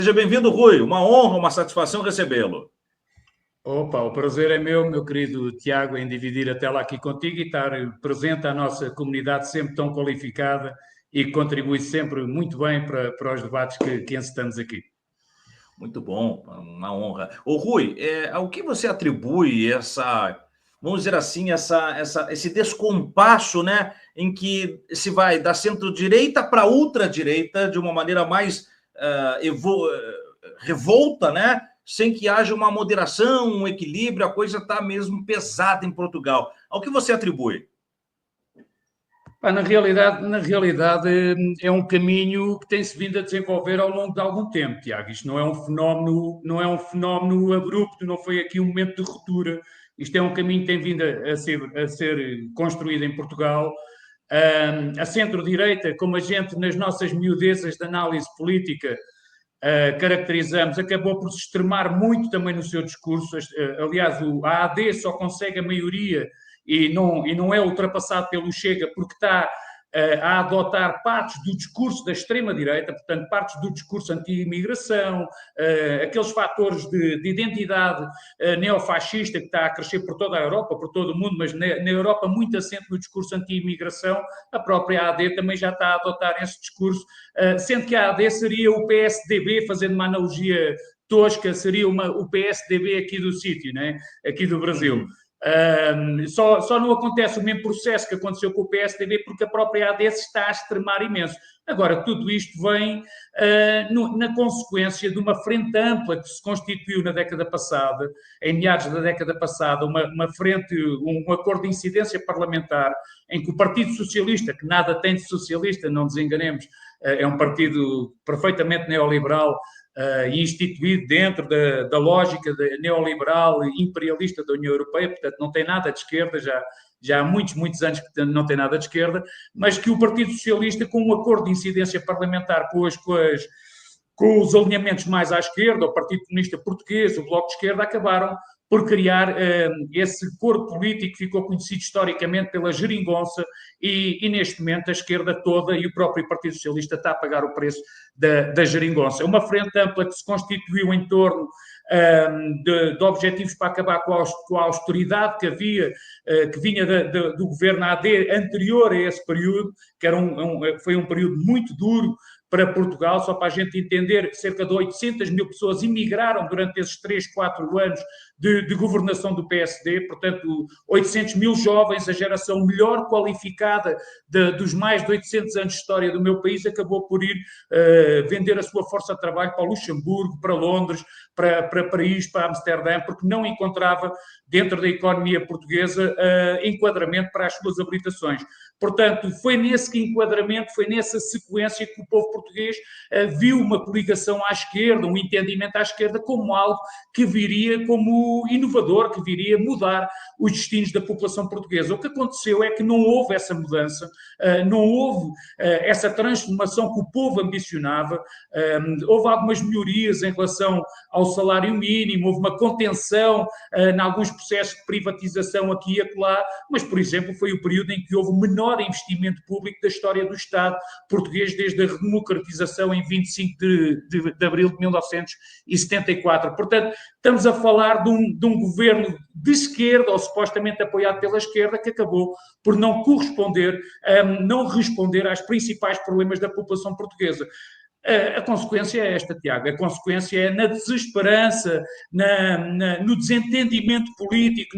Seja bem-vindo, Rui. Uma honra, uma satisfação recebê-lo. Opa, o prazer é meu querido Tiago, em dividir a tela aqui contigo e estar presente à nossa comunidade sempre tão qualificada e que contribui sempre muito bem para os debates que encetamos aqui. Muito bom, uma honra. Ô, Rui, ao que você atribui vamos dizer assim, esse descompasso, né, em que se vai da centro-direita para ultradireita de uma maneira mais revolta, né, sem que haja uma moderação, um equilíbrio, a coisa está mesmo pesada em Portugal. Ao que você atribui? Na realidade, é um caminho que tem-se vindo a desenvolver ao longo de algum tempo, Tiago. Isto não é um fenómeno abrupto, não foi aqui um momento de ruptura. Isto é um caminho que tem vindo a ser construído em Portugal. A centro-direita, como a gente nas nossas miudezas de análise política caracterizamos, acabou por se extremar muito também no seu discurso. Aliás, a AD só consegue a maioria e não é ultrapassado pelo Chega porque está a adotar partes do discurso da extrema-direita, portanto, partes do discurso anti-imigração, aqueles fatores de identidade neofascista que está a crescer por toda a Europa, por todo o mundo, mas na Europa muito assente no discurso anti-imigração. A própria AD também já está a adotar esse discurso, sendo que a AD seria o PSDB, fazendo uma analogia tosca, seria o PSDB aqui do sítio, né? Aqui do Brasil. Só não acontece o mesmo processo que aconteceu com o PSDB porque a própria AD se está a extremar imenso. Agora, tudo isto vem na consequência de uma frente ampla que se constituiu na década passada, em meados da década passada, uma frente, um acordo de incidência parlamentar em que o Partido Socialista, que nada tem de socialista, não nos enganemos, é um partido perfeitamente neoliberal, instituído dentro da lógica neoliberal e imperialista da União Europeia, portanto não tem nada de esquerda, já há muitos anos que não tem nada de esquerda, mas que o Partido Socialista, com um acordo de incidência parlamentar com os alinhamentos mais à esquerda, o Partido Comunista Português, o Bloco de Esquerda, acabaram por criar esse corpo político que ficou conhecido historicamente pela geringonça e neste momento a esquerda toda e o próprio Partido Socialista está a pagar o preço da geringonça. Uma frente ampla que se constituiu em torno de objetivos para acabar com a austeridade que havia, que vinha do governo AD anterior a esse período, que foi um período muito duro para Portugal. Só para a gente entender, cerca de 800 mil pessoas imigraram durante esses 3, 4 anos de governação do PSD, portanto 800 mil jovens, a geração melhor qualificada dos mais de 800 anos de história do meu país, acabou por ir vender a sua força de trabalho para Luxemburgo, para Londres, para Paris, para Amsterdã, porque não encontrava dentro da economia portuguesa enquadramento para as suas habilitações. Portanto, foi nesse enquadramento, foi nessa sequência que o povo português viu uma coligação à esquerda, um entendimento à esquerda como algo que viria como inovador, que viria mudar os destinos da população portuguesa. O que aconteceu é que não houve essa mudança, não houve essa transformação que o povo ambicionava, houve algumas melhorias em relação ao salário mínimo, houve uma contenção em alguns processos de privatização aqui e acolá, mas, por exemplo, foi o período em que houve o menor investimento público da história do Estado português desde a redemocratização em 25 de abril de 1974. Portanto, estamos a falar de um governo de esquerda, ou supostamente apoiado pela esquerda, que acabou por não responder às principais problemas da população portuguesa. A consequência é esta, Tiago. A consequência é na desesperança, no desentendimento político,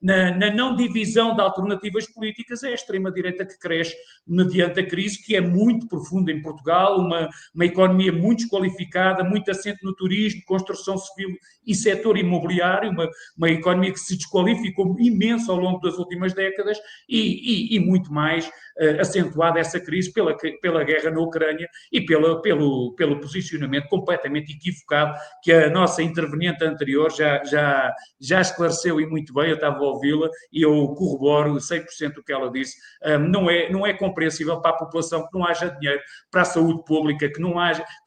na não divisão de alternativas políticas, é a extrema-direita que cresce mediante a crise, que é muito profunda em Portugal, uma economia muito desqualificada, muito assente no turismo, construção civil e setor imobiliário, uma economia que se desqualificou imenso ao longo das últimas décadas e muito mais acentuada essa crise pela guerra na Ucrânia e pelo posicionamento completamente equivocado que a nossa interveniente anterior já esclareceu e muito bem. Eu estava a ouvi-la e eu corroboro 100% o que ela disse. Não é compreensível para a população que não haja dinheiro para a saúde pública, que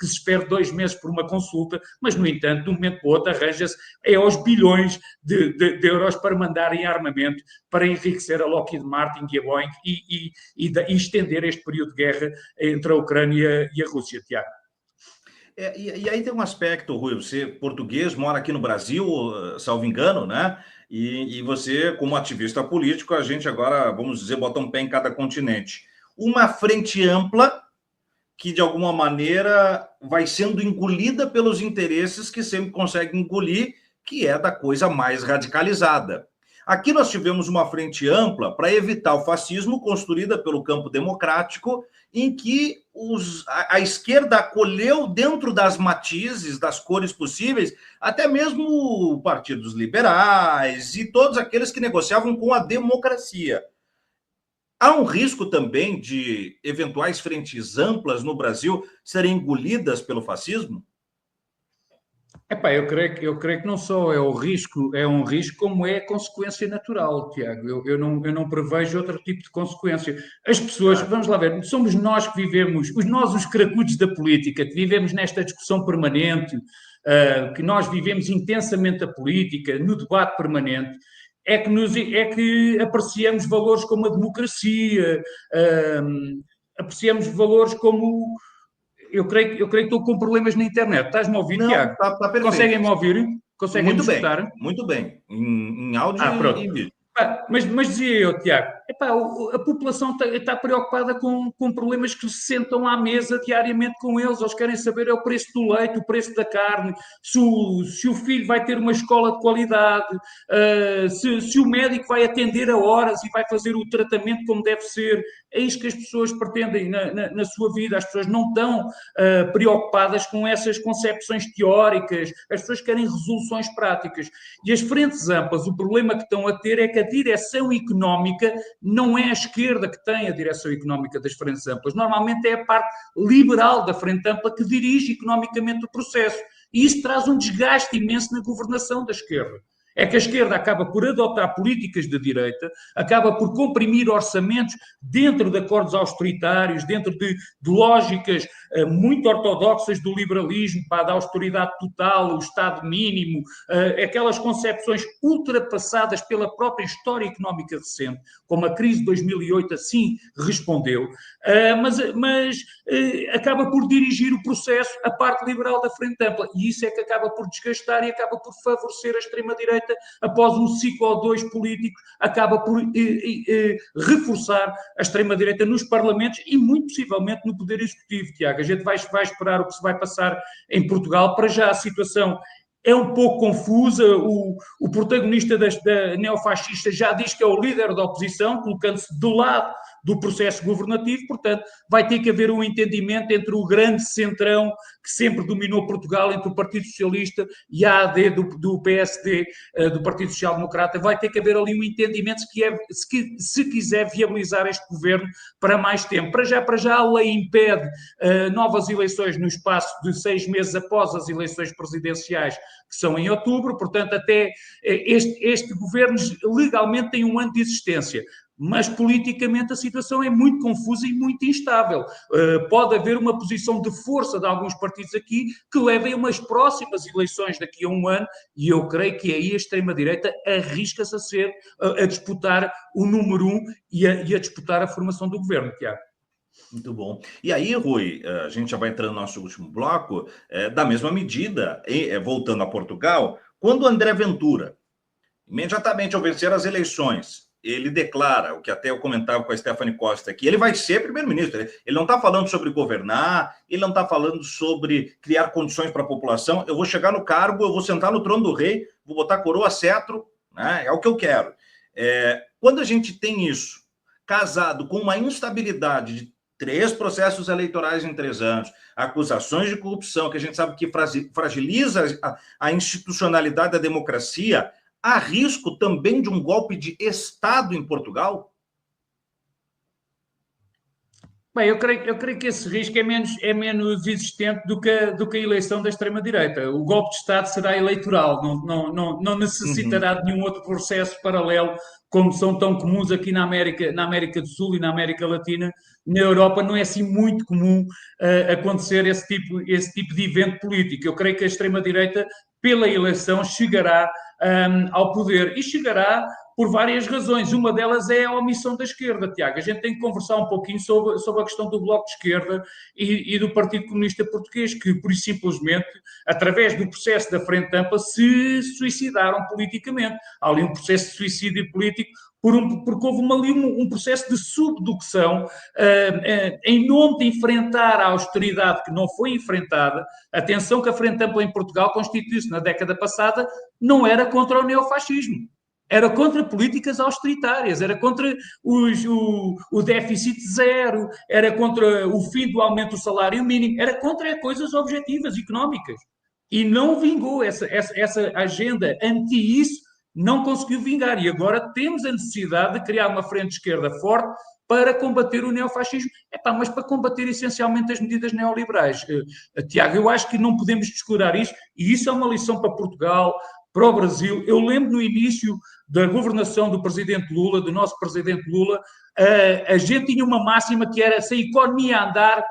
se espere 2 meses por uma consulta, mas, no entanto, de um momento para o outro arranja-se aos bilhões de euros para mandar em armamento, para enriquecer a Lockheed Martin e a Boeing e estender este período de guerra entre a Ucrânia e a Rússia, Tiago. E aí tem um aspecto, Rui, você português, mora aqui no Brasil, salvo engano, né? E você, como ativista político, a gente agora, vamos dizer, bota um pé em cada continente. Uma frente ampla que, de alguma maneira, vai sendo engolida pelos interesses que sempre consegue engolir, que é da coisa mais radicalizada. Aqui nós tivemos uma frente ampla para evitar o fascismo, construída pelo campo democrático, em que a esquerda acolheu, dentro das matizes, das cores possíveis, até mesmo partidos liberais e todos aqueles que negociavam com a democracia. Há um risco também de eventuais frentes amplas no Brasil serem engolidas pelo fascismo? Epá, eu creio que não só é um risco, como é consequência natural, Tiago. Eu não prevejo outro tipo de consequência. As pessoas, Claro. vamos lá ver, somos nós que vivemos, os cracudos da política, que vivemos nesta discussão permanente, que nós vivemos intensamente a política, no debate permanente, é que apreciamos valores como a democracia, apreciamos valores como eu creio que estou com problemas na internet. Estás-me a ouvir, Não, Tiago? tá perfeito. Conseguem-me ouvir? Conseguem-me escutar? Muito bem, em áudio e Pronto. em vídeo. Mas dizia eu, Tiago, a população está preocupada com problemas que se sentam à mesa diariamente com eles. Eles querem saber é o preço do leite, o preço da carne, se o filho vai ter uma escola de qualidade, se o médico vai atender a horas e vai fazer o tratamento como deve ser. É isto que as pessoas pretendem na sua vida. As pessoas não estão preocupadas com essas concepções teóricas. As pessoas querem resoluções práticas. E as frentes amplas, o problema que estão a ter é que a direção económica não é a esquerda que tem a direção económica das frentes amplas. Normalmente é a parte liberal da frente ampla que dirige economicamente o processo. E isso traz um desgaste imenso na governação da esquerda. É que a esquerda acaba por adotar políticas da direita, acaba por comprimir orçamentos dentro de acordos austeritários, dentro de lógicas muito ortodoxas do liberalismo, da austeridade total, o Estado mínimo, aquelas concepções ultrapassadas pela própria história económica recente, como a crise de 2008 assim respondeu, mas acaba por dirigir o processo a parte liberal da frente ampla, e isso é que acaba por desgastar e acaba por favorecer a extrema-direita após um ciclo ou dois políticos, acaba por reforçar a extrema-direita nos parlamentos e muito possivelmente no Poder Executivo, Tiago. A gente vai esperar o que se vai passar em Portugal. Para já a situação é um pouco confusa. O protagonista da neofascista já diz que é o líder da oposição, colocando-se do lado do processo governativo, portanto, vai ter que haver um entendimento entre o grande centrão que sempre dominou Portugal, entre o Partido Socialista e a AD do PSD, do Partido Social Democrata. Vai ter que haver ali um entendimento se quiser viabilizar este governo para mais tempo. Para já a lei impede novas eleições no espaço de 6 meses após as eleições presidenciais, que são em outubro, portanto, até este governo legalmente tem um ano de existência. Mas politicamente a situação é muito confusa e muito instável. Pode haver uma posição de força de alguns partidos aqui que levem a umas próximas eleições daqui a um ano, e eu creio que aí a extrema-direita arrisca-se a disputar o número 1 e a disputar a formação do governo, Tiago. Muito bom. E aí, Rui, a gente já vai entrando no nosso último bloco, da mesma medida, voltando a Portugal, quando André Ventura, imediatamente ao vencer as eleições, ele declara, o que até eu comentava com a Stephanie Costa aqui, ele vai ser primeiro-ministro. Ele não está falando sobre governar, ele não está falando sobre criar condições para a população. Eu vou chegar no cargo, eu vou sentar no trono do rei, vou botar coroa, cetro, né? É o que eu quero. Quando a gente tem isso, casado com uma instabilidade de 3 processos eleitorais em 3 anos, acusações de corrupção, que a gente sabe que fragiliza a institucionalidade da democracia, há risco também de um golpe de Estado em Portugal? Bem, eu creio que esse risco é menos existente do que a eleição da extrema-direita. O golpe de Estado será eleitoral, não necessitará de nenhum outro processo paralelo, como são tão comuns aqui na América do Sul e na América Latina. Na Europa não é assim muito comum acontecer esse tipo de evento político. Eu creio que a extrema-direita, pela eleição, chegará ao poder, e chegará por várias razões. Uma delas é a omissão da esquerda, Tiago. A gente tem que conversar um pouquinho sobre a questão do Bloco de Esquerda e do Partido Comunista Português, que, por isso simplesmente, através do processo da Frente Ampla, se suicidaram politicamente. Há ali um processo de suicídio político porque houve ali um processo de subducção em nome de enfrentar a austeridade que não foi enfrentada. Atenção que a Frente Ampla em Portugal constituiu-se na década passada, não era contra o neofascismo. Era contra políticas austeritárias, era contra o déficit zero, era contra o fim do aumento do salário mínimo, era contra coisas objetivas, económicas. E não vingou essa agenda anti-isso, não conseguiu vingar. E agora temos a necessidade de criar uma frente de esquerda forte para combater o neofascismo, mas para combater essencialmente as medidas neoliberais. Tiago, eu acho que não podemos descurar isso, e isso é uma lição para Portugal, para o Brasil. Eu lembro no início da governação do presidente Lula, do nosso presidente Lula, a gente tinha uma máxima que era: se a economia andar,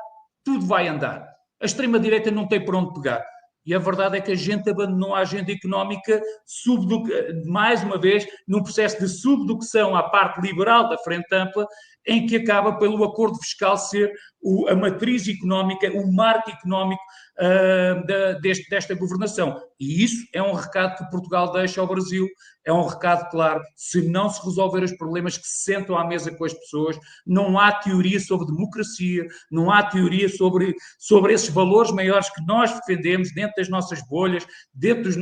tudo vai andar. A extrema-direita não tem por onde pegar. E a verdade é que a gente abandonou a agenda económica, mais uma vez, num processo de subducção à parte liberal da Frente Ampla, em que acaba pelo acordo fiscal ser a matriz económica, o marco económico desta governação. E isso é um recado que Portugal deixa ao Brasil, é um recado claro: se não se resolver os problemas, que se sentam à mesa com as pessoas. Não há teoria sobre democracia, não há teoria sobre esses valores maiores que nós defendemos dentro das nossas bolhas, dentro dos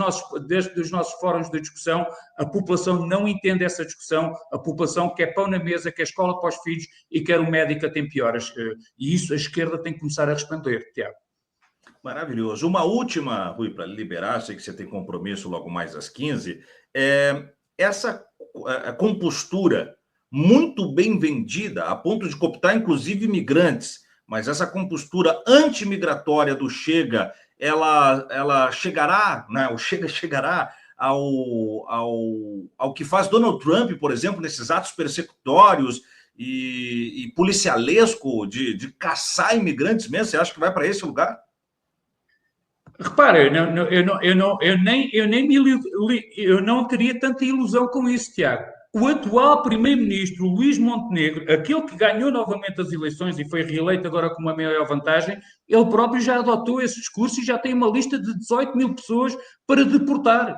nossos fóruns de discussão. A população não entende essa discussão, a população quer pão na mesa, quer escola para os filhos e quer um médico a tempo horas. E isso a esquerda tem que começar a responder, Tiago. Maravilhoso. Uma última, Rui, para liberar, sei que você tem compromisso logo mais às 15, essa compostura muito bem vendida, a ponto de cooptar inclusive imigrantes, mas essa compostura antimigratória do Chega, ela chegará, né, o Chega chegará ao que faz Donald Trump, por exemplo, nesses atos persecutórios e policialesco de caçar imigrantes mesmo? Você acha que vai para esse lugar? Repara, eu não teria tanta ilusão com isso, Tiago. O atual primeiro-ministro, Luís Montenegro, aquele que ganhou novamente as eleições e foi reeleito agora com uma maior vantagem, ele próprio já adotou esse discurso e já tem uma lista de 18 mil pessoas para deportar.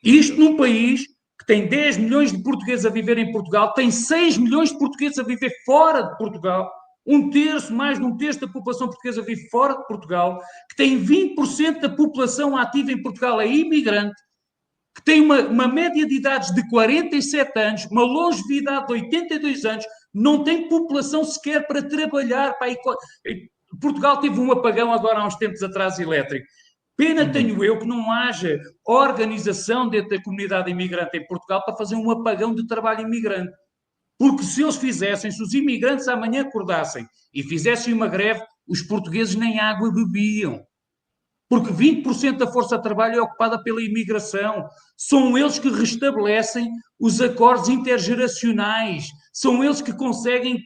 Isto num país que tem 10 milhões de portugueses a viver em Portugal, tem 6 milhões de portugueses a viver fora de Portugal, mais de um terço da população portuguesa vive fora de Portugal, que tem 20% da população ativa em Portugal é imigrante, que tem uma média de idades de 47 anos, uma longevidade de 82 anos, não tem população sequer para trabalhar. Portugal teve um apagão agora há uns tempos atrás elétrico. Pena tenho eu que não haja organização dentro da comunidade imigrante em Portugal para fazer um apagão de trabalho imigrante. Porque se eles fizessem, se os imigrantes amanhã acordassem e fizessem uma greve, os portugueses nem água bebiam. Porque 20% da força de trabalho é ocupada pela imigração. São eles que restabelecem os acordos intergeracionais. São eles que conseguem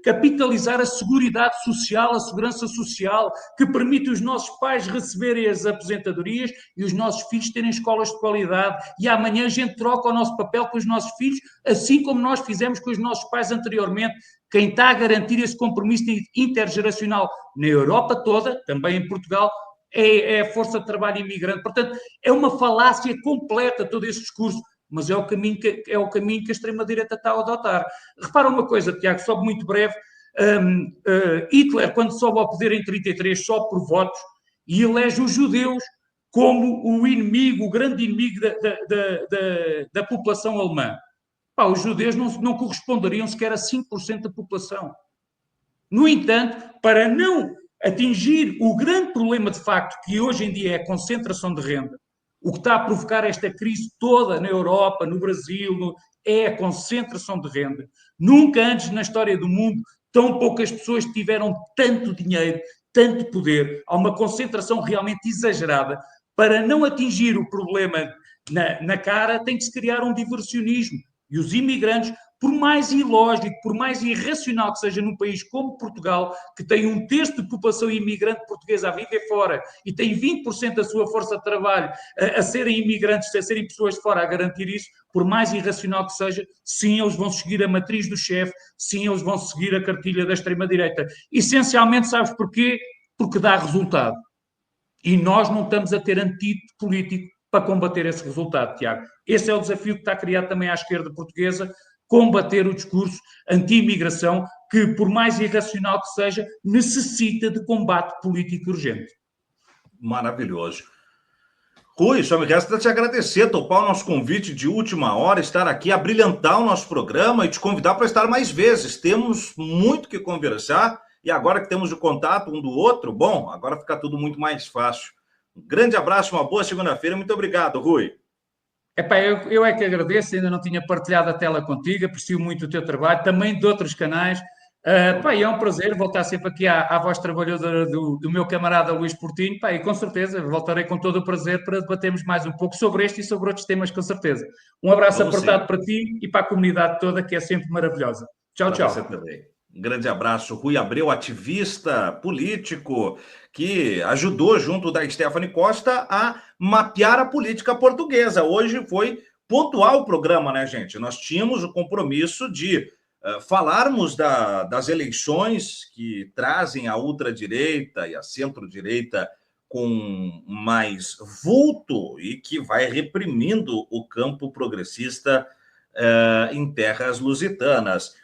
capitalizar a seguridade social, a segurança social, que permite os nossos pais receberem as aposentadorias e os nossos filhos terem escolas de qualidade. E amanhã a gente troca o nosso papel com os nossos filhos, assim como nós fizemos com os nossos pais anteriormente. Quem está a garantir esse compromisso intergeracional na Europa toda, também em Portugal, é a força de trabalho imigrante. Portanto, é uma falácia completa todo esse discurso, mas é o caminho que a extrema-direita está a adotar. Repara uma coisa, Tiago, só muito breve. Hitler, quando sobe ao poder em 1933, sobe por votos e elege os judeus como o inimigo, o grande inimigo da população alemã. Os judeus não corresponderiam sequer a 5% da população. No entanto, para não atingir o grande problema de facto que hoje em dia é a concentração de renda, o que está a provocar esta crise toda na Europa, no Brasil, é a concentração de renda. Nunca antes na história do mundo tão poucas pessoas tiveram tanto dinheiro, tanto poder. Há uma concentração realmente exagerada. Para não atingir o problema na cara, tem que se criar um diversionismo. E os imigrantes por mais ilógico, por mais irracional que seja num país como Portugal, que tem 1/3 de população imigrante portuguesa a viver fora e tem 20% da sua força de trabalho a serem imigrantes, a serem pessoas de fora a garantir isso, por mais irracional que seja, sim, eles vão seguir a matriz do chefe, sim, eles vão seguir a cartilha da extrema-direita. Essencialmente, sabes porquê? Porque dá resultado. E nós não estamos a ter antídoto político para combater esse resultado, Tiago. Esse é o desafio que está criado também à esquerda portuguesa, combater o discurso anti-imigração, que, por mais irracional que seja, necessita de combate político urgente. Maravilhoso. Rui, só me resta te agradecer, topar o nosso convite de última hora, estar aqui, abrilhantar o nosso programa e te convidar para estar mais vezes. Temos muito que conversar e agora que temos o contato um do outro, bom, agora fica tudo muito mais fácil. Um grande abraço, uma boa segunda-feira. Muito obrigado, Rui. Epá, eu é que agradeço, ainda não tinha partilhado a tela contigo, aprecio muito o teu trabalho, também de outros canais. Pá, e é um prazer voltar sempre aqui à voz trabalhadora do meu camarada Luís Portinho, pá, e com certeza voltarei com todo o prazer para debatermos mais um pouco sobre este e sobre outros temas, com certeza. Um abraço Vamos apertado sim. para ti e para a comunidade toda, que é sempre maravilhosa. Tchau, Para você tchau. também. Um grande abraço. Rui Abreu, ativista político, que ajudou, junto da Stephanie Costa, a mapear a política portuguesa. Hoje foi pontual o programa, né, gente? Nós tínhamos o compromisso de falarmos das eleições que trazem a ultradireita e a centro-direita com mais vulto e que vai reprimindo o campo progressista em terras lusitanas.